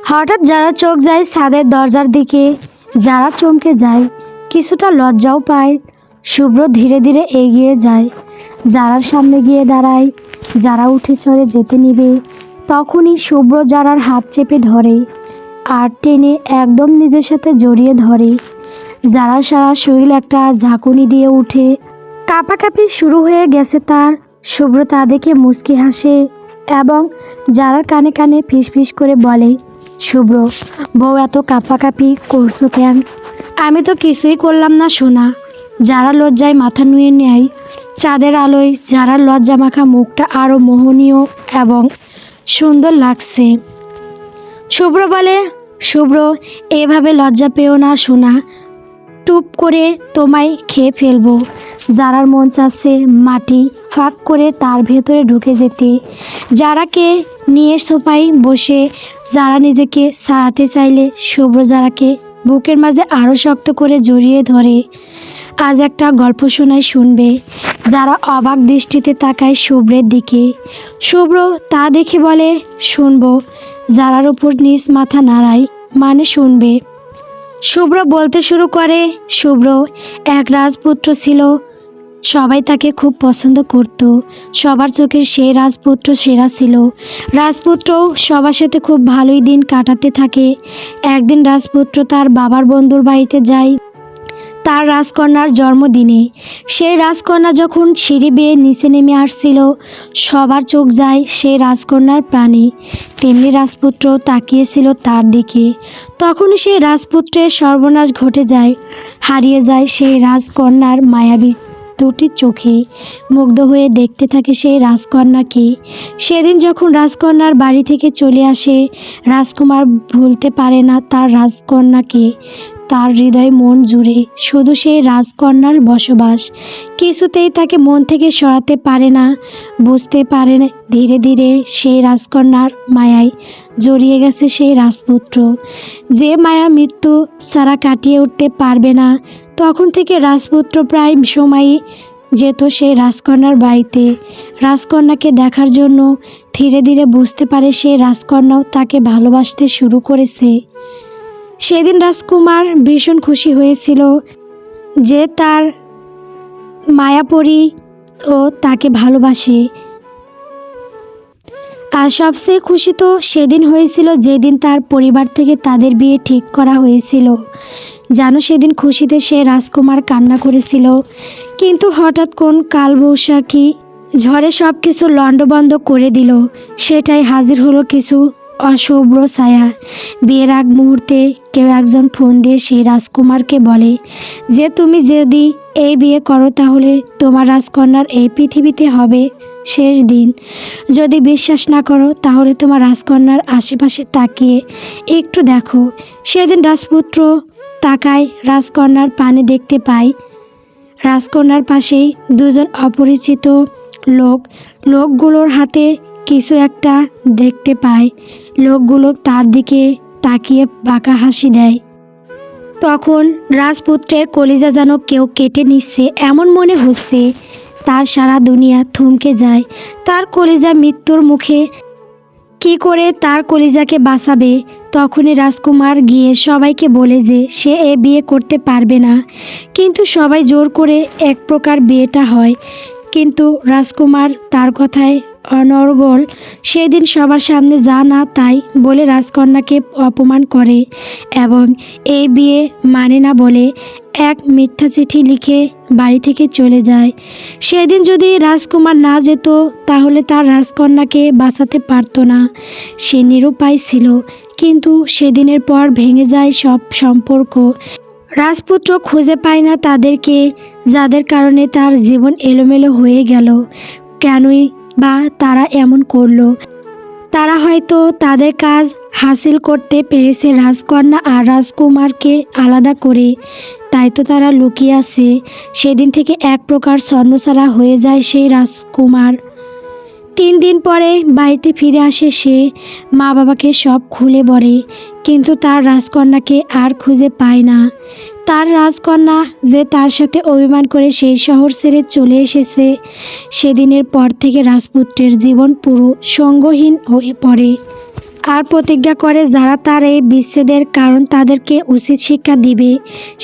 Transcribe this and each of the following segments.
হঠাৎ যারা চোখ যায় ছাদের দরজার দিকে, যারা চমকে যায়, কিছুটা লজ্জাও পায়। শুভ্র ধীরে ধীরে এগিয়ে যায়, যারার সামনে গিয়ে দাঁড়ায়। যারা উঠে চড়ে যেতে নিবে, তখনই শুভ্র যারার হাত চেপে ধরে আর টেনে একদম নিজের সাথে জড়িয়ে ধরে। যারা সারা শরীর একটা ঝাঁকুনি দিয়ে উঠে, কাঁপাকাঁপি শুরু হয়ে গেছে তার। শুভ্র তা দেখে মুচকি হাসে এবং যারার কানে কানে ফিসফিস করে বলে, শুভ্র বউ, এত কাঁপাকাঁপি করছো কেন? আমি তো কিছুই করলাম না সোনা। যারা লজ্জায় মাথা নুয়ে নেয়। চাঁদের আলোয় যারার লজ্জা মাখা মুখটা আরও মোহনীয় এবং সুন্দর লাগছে। শুভ্র বলে, শুভ্র এভাবে লজ্জা পেও না সোনা, টুপ করে তোমায় খেয়ে ফেলবো। যারার মন চাচ্ছে মাটি ফাঁক করে তার ভেতরে ঢুকে যেতে। যারাকে নিয়ে সোফায় বসে যারা নিজেকে ছাড়াতে চাইলে শুভ্র যারাকে বুকের মাঝে আরও শক্ত করে জড়িয়ে ধরে। আজ একটা গল্প শোনায়, শুনবে? যারা অবাক দৃষ্টিতে তাকায় শুভ্রের দিকে। শুভ্র তা দেখে বলে, শুনবো। যারার উপর নিজ মাথা নাড়ায়, মানে শুনবে। শুভ্র বলতে শুরু করে, শুভ্র এক রাজপুত্র ছিল। সবাই তাকে খুব পছন্দ করত। সবার চোখের সেই রাজপুত্র সেরা ছিল। রাজপুত্র সবার সাথে খুব ভালোই দিন কাটাতে থাকে। একদিন রাজপুত্র তার বাবার বন্ধুর বাড়িতে যায় তার রাজকন্যার জন্মদিনে। সেই রাজকন্যা যখন সিঁড়ি বেয়ে নিচে নেমে আসছিল, সবার চোখ যায় সেই রাজকন্যার প্রাণে। তেমনি রাজপুত্র তাকিয়েছিল তার দিকে। তখনই সেই রাজপুত্রের সর্বনাশ ঘটে যায়। হারিয়ে যায় সেই রাজকন্যার মায়াবী দুটি চোখে। মুগ্ধ হয়ে দেখতে থাকে সেই রাজকন্যাকে। সেদিন যখন রাজকন্যার বাড়ি থেকে চলে আসে, রাজকুমার ভুলতে পারে না তার রাজকন্যাকে। তার হৃদয় মন জুড়ে শুধু সেই রাজকন্যার বসবাস। কিছুতেই তাকে মন থেকে সরাতে পারে না। বুঝতে পারে না ধীরে ধীরে সেই রাজকন্যার মায়ায় জড়িয়ে গেছে সেই রাজপুত্র। যে মায়া মৃত্যু ছাড়া কাটিয়ে উঠতে পারবে না। তখন থেকে রাজপুত্র প্রায় সময়ই যেত সেই রাজকন্যার বাড়িতে রাজকন্যাকে দেখার জন্য। ধীরে ধীরে বুঝতে পারে সেই রাজকন্যাও তাকে ভালোবাসতে শুরু করেছে। সেদিন রাজকুমার ভীষণ খুশি হয়েছিল যে তার মায়াপরী ও তাকে ভালোবাসে। আর সবচেয়ে খুশি তো সেদিন হয়েছিল যেদিন তার পরিবার থেকে তাদের বিয়ে ঠিক করা হয়েছিল। জানো, সেদিন খুশিতে সে রাজকুমার কান্না করেছিল। কিন্তু হঠাৎ কোন কালবৈশাখী ঝড়ে সব কিছু লণ্ডভণ্ড করে দিল। সেটাই হাজির হলো কিছু অশুভ্র ছায়া। বিয়ের আগ মুহূর্তে কেউ একজন ফোন দিয়ে সেই রাজকুমারকে বলে যে, তুমি যদি এই বিয়ে করো তাহলে তোমার রাজকন্যার এই পৃথিবীতে হবে শেষ দিন। যদি বিশ্বাস না করো তাহলে তোমার রাজকন্যার আশেপাশে তাকিয়ে একটু দেখো। সেদিন রাজপুত্র তাকায়, রাজকন্যার পানে দেখতে পায় রাজকন্যার পাশেই দুজন অপরিচিত লোকগুলোর হাতে কিছু একটা দেখতে পায়। লোকগুলো তার দিকে তাকিয়ে বাঁকা হাসি দেয়। তখন রাজপুত্রের কলিজা যেন কেউ কেটে নিচ্ছে এমন মনে হচ্ছে। তার সারা দুনিয়া থমকে যায়। তার কলিজা মৃত্যুর মুখে। কি করে তার কলিজাকে বাঁচাবে? তখনই রাজকুমার গিয়ে সবাইকে বলে যে সে এ বিয়ে করতে পারবে না। কিন্তু সবাই জোর করে এক প্রকার বিয়েটা হয়। কিন্তু রাজকুমার তার কথায় অনড়গল। সেদিন সবার সামনে যা না তাই বলে রাজকন্যাকে অপমান করে এবং এই বিয়ে মানে না বলে এক মিথ্যা চিঠি লিখে বাড়ি থেকে চলে যায়। সেদিন যদি রাজকুমার না যেত তাহলে তার রাজকন্যাকে বাঁচাতে পারত না। সে নিরুপায় ছিল। কিন্তু সেদিনের পর ভেঙে যায় সব সম্পর্ক। রাজপুত্র খুঁজে পায় না তাদেরকে, যাদের কারণে তার জীবন এলোমেলো হয়ে গেল। কেনই বা তারা এমন করলো? তারা হয়তো তাদের কাজ হাসিল করতে পেরেছে রাজকন্যা আর রাজকুমারকে আলাদা করে। তাই তো তারা লুকিয়ে আছে। সেদিন থেকে এক প্রকার ছন্নছাড়া হয়ে যায় সেই রাজকুমার। 3 দিন পরে বাড়িতে ফিরে আসে সে। মা বাবাকে সব খুলে বলে, কিন্তু তার রাজকন্যাকে আর খুঁজে পায় না। তার রাজকন্যা যে তার সাথে অভিমান করে সেই শহর ছেড়ে চলে এসেছে। সেদিনের পর থেকে রাজপুত্রের জীবন পুরো সঙ্গহীন হয়ে পড়ে। আর প্রতিজ্ঞা করে যারা তার এই বিচ্ছেদের কারণ তাদেরকে উচিত শিক্ষা দিবে।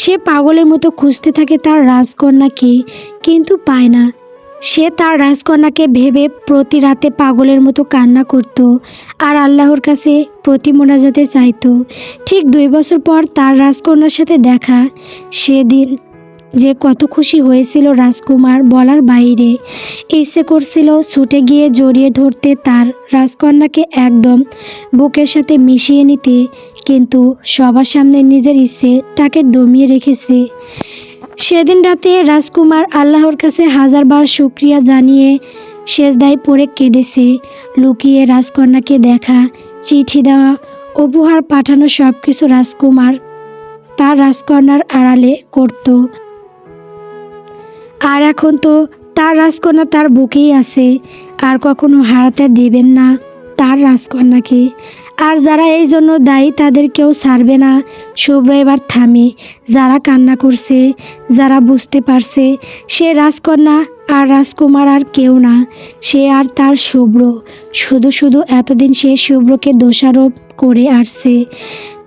সে পাগলের মতো খুঁজতে থাকে তার রাজকন্যাকে, কিন্তু পায় না। সে তার রাজকন্যাকে ভেবে প্রতি রাতে পাগলের মতো কান্না করত আর আল্লাহর কাছে প্রতি মোনাজাতে চাইতো। ঠিক 2 বছর পর তার রাজকন্যার সাথে দেখা। সেদিন যে কত খুশি হয়েছিল রাজকুমার বলার বাইরে। ইচ্ছে করছিল ছুটে গিয়ে জড়িয়ে ধরতে তার রাজকন্যাকে, একদম বুকের সাথে মিশিয়ে নিতে, কিন্তু সবার সামনে নিজের ইচ্ছেটাকে দমিয়ে রেখেছে। সেদিন রাতে রাজকুমার আল্লাহর কাছে হাজারবার শুকরিয়া জানিয়ে সেজদায় পড়ে কেঁদেছে। লুকিয়ে রাজকন্যাকে দেখা, চিঠি দেওয়া, উপহার পাঠানো সব কিছু রাজকুমার তার রাজকন্যার আড়ালে করত। আর এখন তো তার রাজকন্যা তার বুকেই আছে, আর কখনো হারাতে দেবেন না তার রাজকন্যাকে। আর যারা এই জন্য দায়ী তাদের কেউ ছাড়বে না। শুভ্র এবার থামে। যারা কান্না করছে, যারা বুঝতে পারছে সে রাজকন্যা আর রাজকুমার আর কেউ না, সে আর তার শুভ্র। শুধু শুধু এতদিন সে শুভ্রকে দোষারোপ করে আসছে।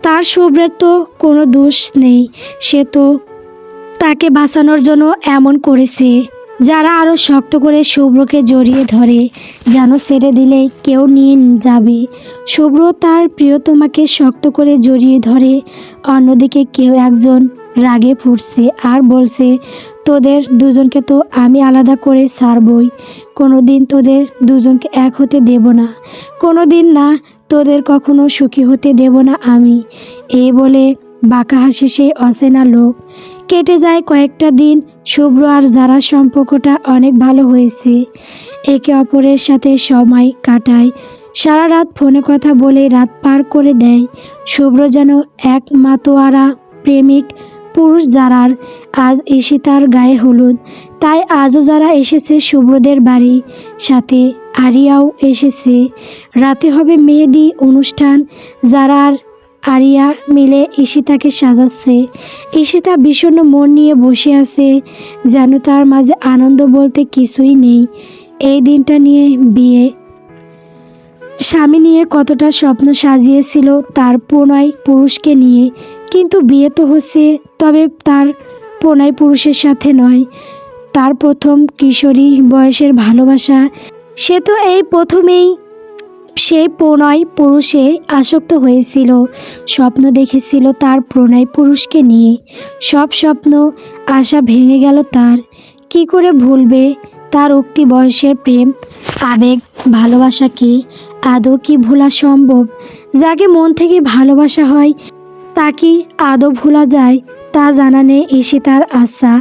তার শুভ্রের তো কোনো দোষ নেই, সে তো তাকে বাঁচানোর জন্য এমন করেছে। যারা আরও শক্ত করে শুভ্রকে জড়িয়ে ধরে, যেন ছেড়ে দিলে কেউ নিয়ে যাবে। শুভ্র তার প্রিয়তমাকে শক্ত করে জড়িয়ে ধরে। অন্যদিকে কেউ একজন রাগে ফুটছে আর বলছে, তোদের দুজনকে তো আমি আলাদা করে ছাড়বই। কোনো দিন তোদের দুজনকে এক হতে দেব না, কোনো দিন না, তোদের কখনো সুখী হতে দেব না আমি। এই বলে বাঁকা হাসি সেই অচেনা লোক। কেটে যায় কয়েকটা দিন। শুভ্র আর যারা সম্পর্কটা অনেক ভালো হয়েছে। একে অপরের সাথে সময় কাটায়, সারা রাত ফোনে কথা বলে রাত পার করে দেয়। শুভ্র যেন এক মাতোয়ারা প্রেমিক পুরুষ যারার। আজ ঈশিতার গায়ে হলুদ, তাই আজও যারা এসেছে শুভ্রদের বাড়ি, সাথে আরিয়াও এসেছে। রাতে হবে মেহেদি অনুষ্ঠান। যারা আর আরিয়া মিলে ঈশিতাকে সাজাচ্ছে। ঈশিতা বিষণ্ণ মন নিয়ে বসে আছে, যেন তার মাঝে আনন্দ বলতে কিছুই নেই। এই দিনটা নিয়ে, বিয়ে স্বামী নিয়ে কতটা স্বপ্ন সাজিয়েছিল তার প্রণয় পুরুষকে নিয়ে, কিন্তু বিয়ে তো হচ্ছে, তবে তার প্রণয় পুরুষের সাথে নয়। তার প্রথম কিশোরী বয়সের ভালোবাসা। সে তো এই প্রথমেই সেই প্রণয় পুরুষে আসক্ত হয়েছিল। স্বপ্ন দেখেছিল তার প্রণয় পুরুষকে নিয়ে। সব স্বপ্ন আশা ভেঙে গেল তার। কি করে ভুলবে তার উক্তি বয়সের প্রেম, আবেগ, ভালোবাসাকে? আদৌ কি ভোলা সম্ভব? যাকে মন থেকে ভালোবাসা হয় তা কি আদৌ ভোলা যায়? তা জানা নেই ঈশিতার। আশা,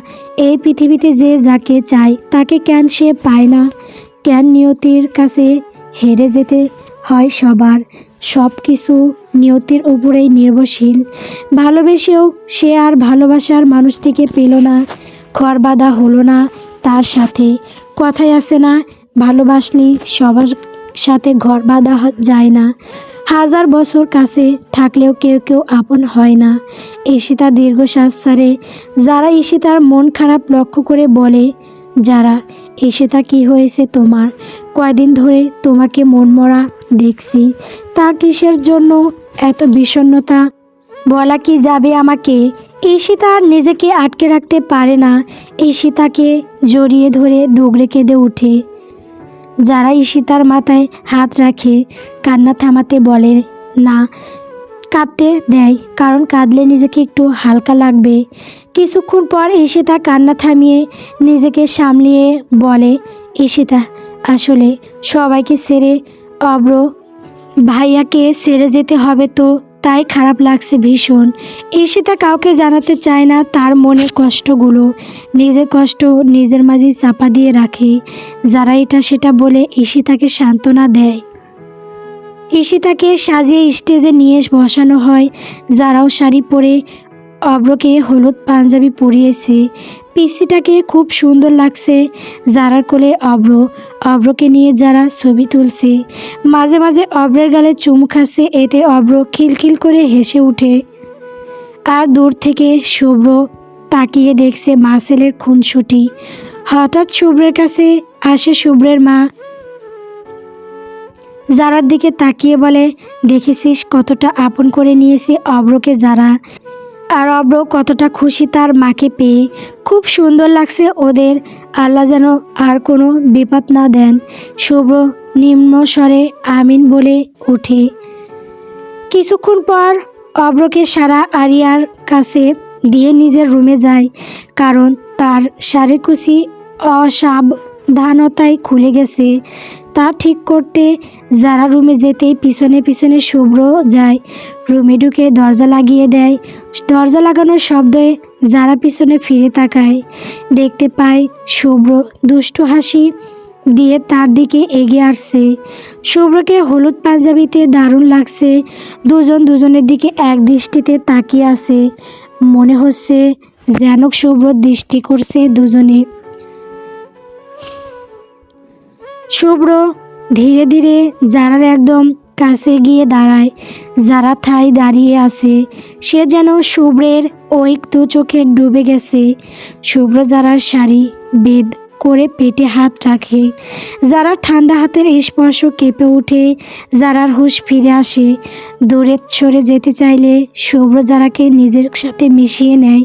এই পৃথিবীতে যে যাকে চায় তাকে কেন সে পায় না? কেন নিয়তির কাছে হেরে যেতে হয় সবার? সব কিছু নিয়তির উপরেই নির্ভরশীল। ভালোবেসেও সে আর ভালোবাসার মানুষটিকে পেল না। ঘর বাঁধা হলো না তার সাথে। কথায় আছে না, ভালোবাসলেই সবার সাথে ঘর বাঁধা যায় না। হাজার বছর কাছে থাকলেও কেউ কেউ আপন হয় না। ঈশিতা দীর্ঘশ্বাস ছাড়ে। যারা ঈশিতার মন খারাপ লক্ষ্য করে বলে, যারা, ঈশিতা কি হয়েছে তোমার? কয়দিন ধরে তোমাকে মনমরা দেখছি, তা কিসের জন্য এত বিষণ্ণতা? বলা কি যাবে আমাকে? ঈশিতা আর নিজেকে আটকে রাখতে পারে না। ঈশিতাকে জড়িয়ে ধরে ডুগরে কেঁদে ওঠে। যারা ঈশিতার মাথায় হাত রাখে, কান্না থামাতে বলে না, কাঁদতে দেয়, কারণ কাঁদলে নিজেকে একটু হালকা লাগবে। কিছুক্ষণ পর ঈশিতা কান্না থামিয়ে নিজেকে সামলিয়ে বলে, ঈশিতা, আসলে সবাইকে ছেড়ে অব্র ভাইয়াকে ছেড়ে যেতে হবে, তো তাই খারাপ লাগছে ভীষণ। ঈশিতা কাউকে জানাতে চায় না তার মনের কষ্টগুলো। নিজের কষ্ট নিজের মাঝে চাপা দিয়ে রাখে। যারা এটা সেটা বলে ঈশিতাকে সান্ত্বনা দেয়। ঈশিতাকে সাজিয়ে স্টেজে নিয়ে বসানো হয়। যারাও শাড়ি পরে অব্রকে হলুদ পাঞ্জাবি পরিয়েছে। পিসিটাকে খুব সুন্দর লাগছে। যারার কোলে অব্র, অব্রকে নিয়ে যারা ছবি তুলছে। মাঝে মাঝে অব্রের গালে চুমু খাচ্ছে। এতে অব্র খিলখিল করে হেসে ওঠে। আর দূর থেকে শুভ্র তাকিয়ে দেখছে মার্সেলের খুনসুটি। হঠাৎ শুভ্রের কাছে আসে শুভ্রের মা। যারার দিকে তাকিয়ে বলে, দেখেছিস কতটা আপন করে নিয়েছে অব্রকে যারা, আর অব্র কতটা খুশি তার মাকে পেয়ে। খুব সুন্দর লাগছে ওদের, আল্লাহ যেন আর কোনো বিপদ না দেন। শুভ্র নিম্ন স্বরে আমিন বলে ওঠে। কিছুক্ষণ পর অব্রকে সারা আরিয়ার কাছে দিয়ে নিজের রুমে যায়, কারণ তার শাড়ির কুচি অসাবধানতায় খুলে গেছে। তা ঠিক করতে যারা রুমে যেতেই পিছনে পিছনে শুভ্র যায়। রুমে ঢুকে দরজা লাগিয়ে দেয়। দরজা লাগানোর শব্দে যারা পিছনে ফিরে তাকায়, দেখতে পায় শুভ্র দুষ্টু হাসি দিয়ে তার দিকে এগিয়ে আসছে। শুভ্রকে হলুদ পাঞ্জাবিতে দারুণ লাগছে। দুজন দুজনের দিকে এক দৃষ্টিতে তাকিয়ে আছে, মনে হচ্ছে যেন শুভ্র দৃষ্টি করছে দুজনে। শুভ্র ধীরে ধীরে যারার একদম কাছে গিয়ে দাঁড়ায়। যারা ঠায় দাঁড়িয়ে আছে, সে যেন শুভ্রের ওই দু চোখে ডুবে গেছে। শুভ্র যারার শাড়ি বেদ করে পেটে হাত রাখে। যারা ঠান্ডা হাতের স্পর্শ কেঁপে ওঠে। যারার হুঁশ ফিরে আসে। দূরে সরে যেতে চাইলে শুভ্র যারাকে নিজের সাথে মিশিয়ে নেয়।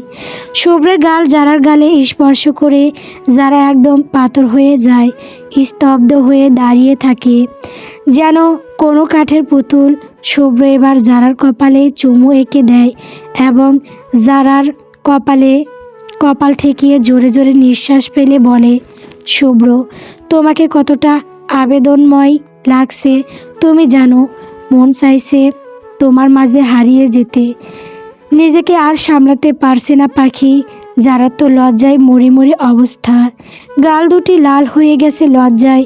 শুভ্রের গাল যারার গালে স্পর্শ করে যারা একদম পাথর হয়ে যায়, স্তব্ধ হয়ে দাঁড়িয়ে থাকে যেন কোনো কাঠের পুতুল। শুভ্র এবার যারার কপালে চুমু এঁকে দেয় এবং যারার কপাল ঠেকিয়ে জোরে জোরে নিঃশ্বাস ফেলে বলে, শুভ্র, তোমাকে কতটা আবেদনময় লাগছে তুমি জানো। মন চাইছে তোমার মাঝে হারিয়ে যেতে। নিজেকে আর সামলাতে পারছে না পাখি। যারা তো লজ্জায় মরি মরি অবস্থা। গাল দুটি লাল হয়ে গেছে লজ্জায়,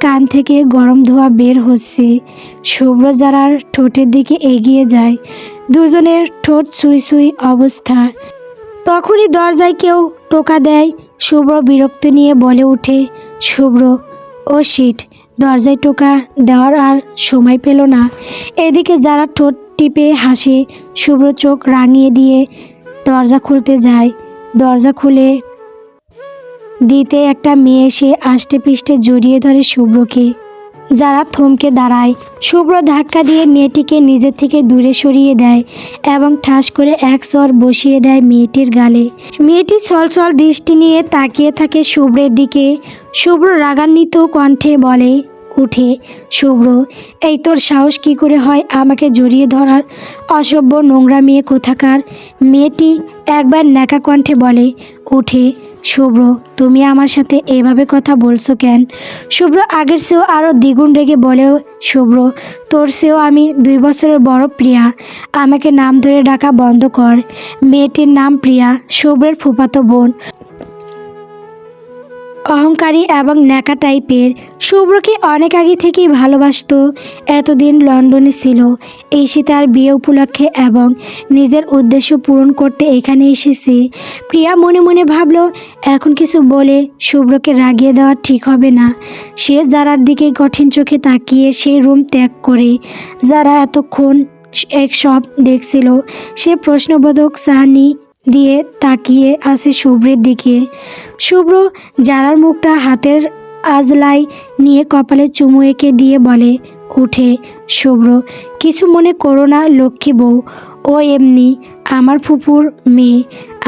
কান থেকে গরম ধোঁয়া বের হচ্ছে। শুভ্র যারার ঠোঁটের দিকে এগিয়ে যায়। দুজনের ঠোঁট ছুঁই ছুঁই অবস্থা। তখনই দরজায় কেউ টোকা দেয়। শুভ্র বিরক্তি নিয়ে বলে ওঠে, শুভ্র, ও শিট। দরজায় টোকা দেওয়ার আর সময় পেল না। এদিকে যারা ঠোঁট টিপে হাসে। শুভ্র চোখ রাঙিয়ে দিয়ে দরজা খুলতে যায়। দরজা খুলে দিতে একটা মেয়ে এসে আষ্টে পিষ্টে জড়িয়ে ধরে শুভ্রকে। যারা থমকে দাঁড়ায়। শুভ্র ধাক্কা দিয়ে মেয়েটিকে নিজের থেকে দূরে সরিয়ে দেয় এবং ঠাস করে এক চর বসিয়ে দেয় মেয়েটির গালে। মেয়েটি ছলছল দৃষ্টি নিয়ে তাকিয়ে থাকে শুভ্রের দিকে। শুভ্র রাগান্বিত কণ্ঠে বলে উঠে, শুভ্র, এই তোর সাহস কী করে হয় আমাকে জড়িয়ে ধরার, অসভ্য নোংরা মেয়ে কোথাকার। মেয়েটি একবার ন্যাকা কণ্ঠে বলে উঠে, শুভ্র, তুমি আমার সাথে এভাবে কথা বলছো কেন? শুভ্র আগের চেয়েও আরও দ্বিগুণ রেগে বলেও, শুভ্র, তোর চেয়েও আমি 2 বছরের বড় প্রিয়া। আমাকে নাম ধরে ডাকা বন্ধ কর। মেয়েটির নাম প্রিয়া, শুভ্রের ফুফাতো বোন। অহংকারী এবং ন্যাকা টাইপের। শুভ্রকে অনেক আগে থেকেই ভালোবাসতো। এতদিন লন্ডনে ছিল। এই তার বিয়ে উপলক্ষে এবং নিজের উদ্দেশ্য পূরণ করতে এখানে এসেছে। প্রিয়া মনে মনে ভাবলো, এখন কিছু বলে শুভ্রকে রাগিয়ে দেওয়া ঠিক হবে না। সে যারার দিকে কঠিন চোখে তাকিয়ে সেই রুম ত্যাগ করে। যারা এতক্ষণ এক সব দেখছিল, সে প্রশ্নবোধক চাহনি দিয়ে তাকিয়ে আছে শুভ্রের দিকে। শুভ্র যারার মুখটা হাতের আজলাই নিয়ে কপালে চুমু এঁকে দিয়ে বলে উঠে, শুভ্র, কিছু মনে করো না লক্ষ্মী বউ। ও এমনি আমার ফুপুর মেয়ে।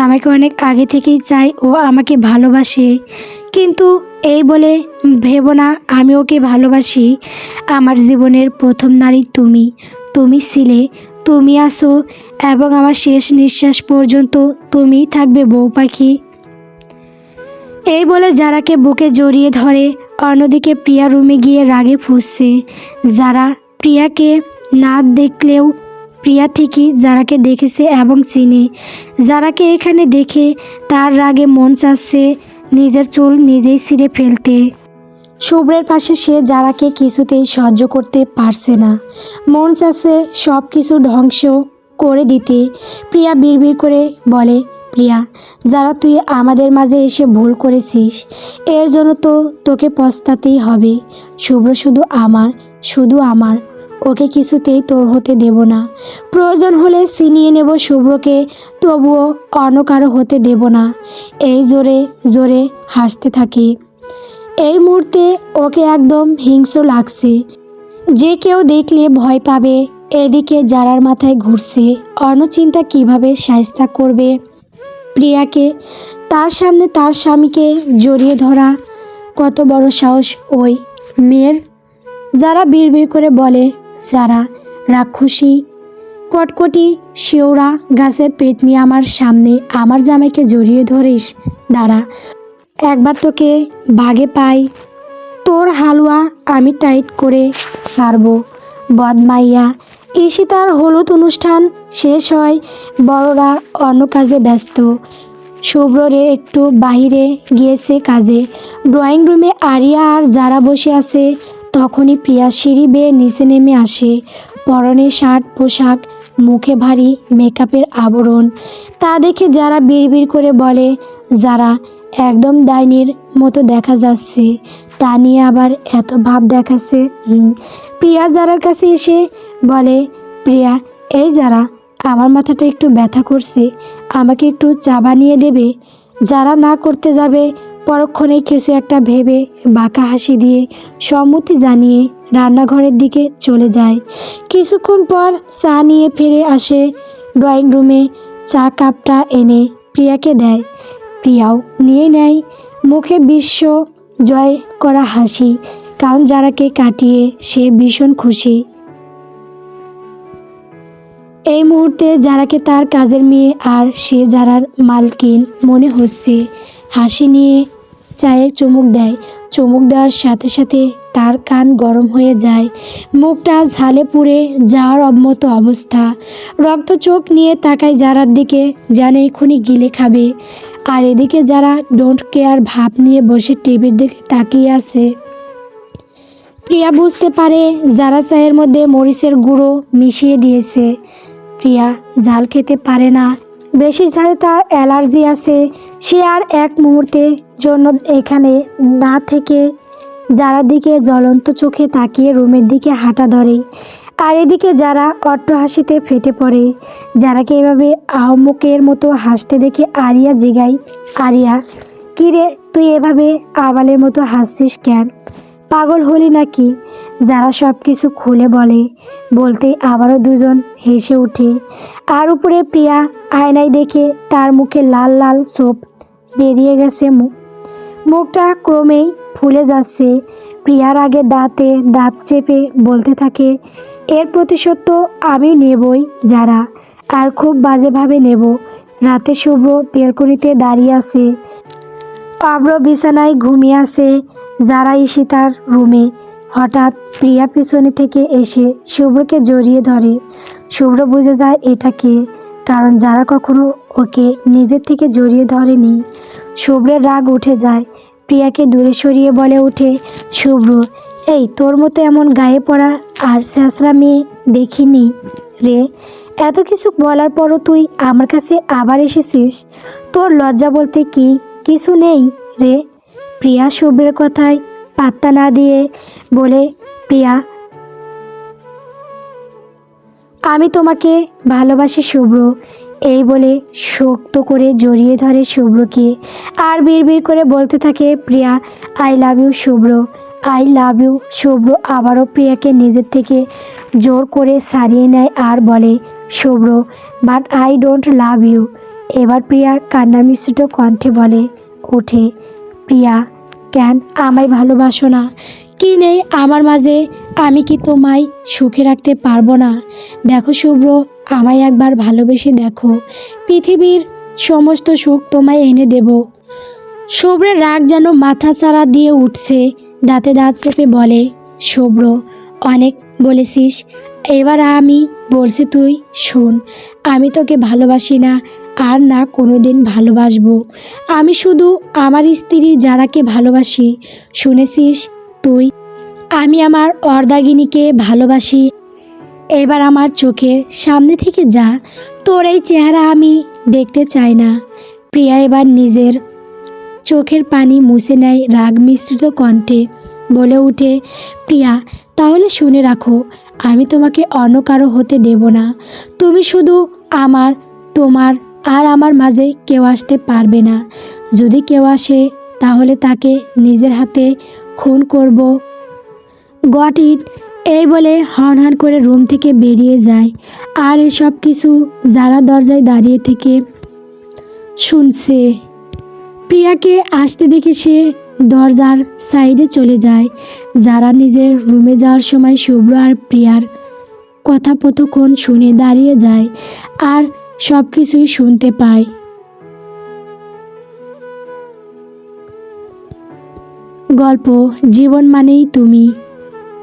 আমাকে অনেক আগে থেকেই চাই, ও আমাকে ভালোবাসে। কিন্তু এই বলে ভেবো না আমি ওকে ভালোবাসি। আমার জীবনের প্রথম নারী তুমি। তুমি ছিলে, তুমি আসো এবং আমার শেষ নিঃশ্বাস পর্যন্ত তুমিই থাকবে বউ পাখি। এই বলে যারাকে বুকে জড়িয়ে ধরে। অন্যদিকে প্রিয়া রুমে গিয়ে রাগে ফুঁসছে। যারা প্রিয়াকে না দেখলেও প্রিয়া ঠিকই যারাকে দেখেছে এবং চিনে। যারাকে এখানে দেখে তার রাগে মন চাচ্ছে নিজের চুল নিজেই ছিঁড়ে ফেলতে। শুভ্রের পাশে সে যারাকে কিছুতেই সহ্য করতে পারছে না। মন চাচ্ছে সব কিছু ধ্বংস করে দিতে। প্রিয়া বিড়বিড় করে বলে, প্রিয়া, যারা তুই আমাদের মাঝে এসে ভুল করেছিস, এর জন্য তো তোকে পস্তাতেই হবে। শুভ্র শুধু আমার। ওকে কিছুতেই তোর হতে দেব না। প্রয়োজন হলে ছিনিয়ে নেব শুভ্রকে, তবুও অন্য কারো হতে দেব না। এই জোরে জোরে হাসতে থাকি। এই মুহূর্তে ওকে একদম হিংস্র লাগছে। যে কেউ দেখলে ভয় পাবে। এদিকে যারার মাথায় ঘুরছে অনুচিন্তা কিভাবে শায়েস্তা করবে প্রিয়াকে। তার সামনে তার স্বামীকে জড়িয়ে ধরা কত বড় সাহস ওই মেয়ের। যারা বিড়বিড় করে বলে, যারা রাক্ষসী কটকটি শিওরা গাছের পেট নিয়ে আমার সামনে আমার জামাইকে জড়িয়ে ধরিস, দাঁড়া একবার তোকে বাগে পাই, তোর হালুয়া আমি টাইট করে ছাড়বো। বদমাইয়া। ঈশিতার হলুদ অনুষ্ঠান শেষ হয়, বড়রা অন্য কাজে ব্যস্ত। শুভ্ররে একটু বাহিরে গিয়েছে কাজে। ড্রয়িং রুমে আরিয়া আর যারা বসে আছে। তখনই প্রিয়া সিঁড়ি বেয়ে নিচে নেমে আসে। পরনে শার্ট পোশাক, মুখে ভারী মেকআপের আবরণ। তা দেখে যারা বিড়বিড় করে বলে, যারা একদম ডাইনির মতো দেখা যাচ্ছে, তা নিয়ে আবার এত ভাব দেখাচ্ছে। প্রিয়া যারার কাছে এসে বলে, প্রিয়া এই যারা, আমার মাথাটা একটু ব্যথা করছে, আমাকে একটু চা বানিয়ে দেবে। যারা না করতে যাবে, পরক্ষণেই কিছু একটা ভেবে বাঁকা হাসি দিয়ে সম্মতি জানিয়ে রান্নাঘরের দিকে চলে যায়। কিছুক্ষণ পর চা নিয়ে ফিরে আসে ড্রয়িং রুমে। চা কাপটা এনে প্রিয়াকে দেয়। প্রিয়াও নিয়ে নেয়, মুখে বিশ্ব জয় করা হাসি, কারণ যারাকে কাটিয়ে সে ভীষণ খুশি। এই মুহূর্তে যারাকে তার কাজের মেয়ে আর সে যারার মালকিন মনে হচ্ছে। হাসি নিয়ে চায়ে চুমুক দেয়। চুমুক দেওয়ার সাথে সাথে তার কান গরম হয়ে যায়, মুখটা ঝালে পুড়ে যাওয়ার মতো অবস্থা। রক্ত চোখ নিয়ে তাকায় যারার দিকে, যেন এক্ষুনি গিলে খাবে। আর এদিকে যারা ডোন্ট কেয়ার ভাব নিয়ে বসে টিভির দিকে তাকিয়ে আছে। প্রিয়া বুঝতে পারে যারা চায়ের মধ্যে মরিচের গুঁড়ো মিশিয়ে দিয়েছে। প্রিয়া ঝাল খেতে পারে না, বেশি ঝালে তার অ্যালার্জি আছে। সে আর এক মুহূর্তের জন্য এখানে না থেকে যারার দিকে জ্বলন্ত চোখে তাকিয়ে রুমের দিকে হাঁটা ধরে। আর এদিকে যারা অট্টহাসিতে ফেটে পড়ে। যারাকে এভাবে আহম্মকের মতো হাসতে দেখে আরিয়া জিগায়, আরিয়া কিরে তুই এভাবে আবালের মতো হাসছিস কেন? পাগল হলি নাকি? যারা সব কিছু খুলে বলে, বলতেই আবারও দুজন হেসে ওঠে। আর উপরে প্রিয়া আয়নায় দেখে তার মুখে লাল লাল ছোপ বেরিয়ে গেছে, মুখটা ক্রমেই ফুলে যাচ্ছে। প্রিয়ার আগে দাঁতে দাঁত চেপে বলতে থাকে, এর প্রতিশোধ তো আমি নেবই যারা, আর খুব বাজেভাবে নেব। রাতে শুভ্র বেলকনিতে দাঁড়িয়ে আছে, অব্র বিছানায় ঘুমিয়ে আছে। যারা ঈশিতার রুমে। হঠাৎ প্রিয়া পিছনে থেকে এসে শুভ্রকে জড়িয়ে ধরে। শুভ্র বুঝে যায় এটা কে, কারণ যারা কখনো ওকে নিজের থেকে জড়িয়ে ধরেনি। শুভ্রের রাগ উঠে যায়, প্রিয়াকে দূরে সরিয়ে বলে উঠে, শুভ্র এই তোর মতো এমন গায়ে পড়া আর স্যাঁচড়া মেয়ে দেখিনি রে। এত কিছু বলার পরও তুই আমার কাছে আবার এসেছিস, তোর লজ্জা বলতে কি কিছু নেই রে? প্রিয়া শুভ্রের কথায় পাত্তা না দিয়ে বলে, প্রিয়া আমি তোমাকে ভালোবাসি শুভ্র। এই বলে শক্ত করে জড়িয়ে ধরে শুভ্রকে আর বিড়বিড় করে বলতে থাকে, Priya I love you Shubhro, I love you. Shubhro আবারও প্রিয়াকে নিজের থেকে জোর করে সারিয়ে নেয় আর বলে, Shubhro but I don't love you. এবার প্রিয়া কান্না মিশ্রিত কণ্ঠে বলে ওঠে, প্রিয়া কেন আমায় ভালোবাসো না? কি নেই আমার মাঝে? আমি কি তোমায় সুখে রাখতে পারবো না? দেখো শুভ্র, আমায় একবার ভালোবেসে দেখো, পৃথিবীর সমস্ত সুখ তোমায় এনে দেব। শুভ্রের রাগ যেন মাথা চাড়া দিয়ে উঠছে, দাঁতে দাঁত চেপে বলে, শুভ্র অনেক বলেছিস, এবার আমি বলছি তুই শোন। আমি তোকে ভালোবাসি না, আর না কোনো দিন ভালোবাসবো। আমি শুধু আমার স্ত্রী যারাকে ভালোবাসি, শুনেছিস তুই? আমি আমার অর্ধাগিনীকে ভালোবাসি। এবার আমার চোখের সামনে থেকে যা, তোর এই চেহারা আমি দেখতে চাই না। প্রিয়া এবার নিজের চোখের পানি মুছে নেয় রাগ মিশ্রিত কণ্ঠে, বলে উঠে, প্রিয়া তাহলে শুনে রাখো, আমি তোমাকে অন্য কারো হতে দেব না। তুমি শুধু আমার, তোমার আর আমার মাঝে কেউ আসতে পারবে না। যদি কেউ আসে তাহলে তাকে নিজের হাতে খুন করব। Got it? এই বলে হন হন করে রুম থেকে বেরিয়ে যায়। আর এসব কিছু যারা দরজায় দাঁড়িয়ে থেকে শুনছে। প্রিয়াকে আসতে দেখে সে দরজার সাইডে চলে যায়। যারা নিজের রুমে যাওয়ার সময় শুভ্র আর প্রিয়ার কথোপকথন শুনে দাঁড়িয়ে যায় আর সব কিছুই শুনতে পায়। গল্প জীবন মানেই তুমি।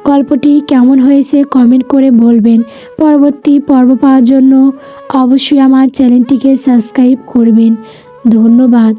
গল্পটি কেমন হয়েছে কমেন্ট করে বলবেন। পরবর্তী পর্ব পাওয়ার জন্য অবশ্যই আমার চ্যানেলটিকে সাবস্ক্রাইব করবেন। ধন্যবাদ।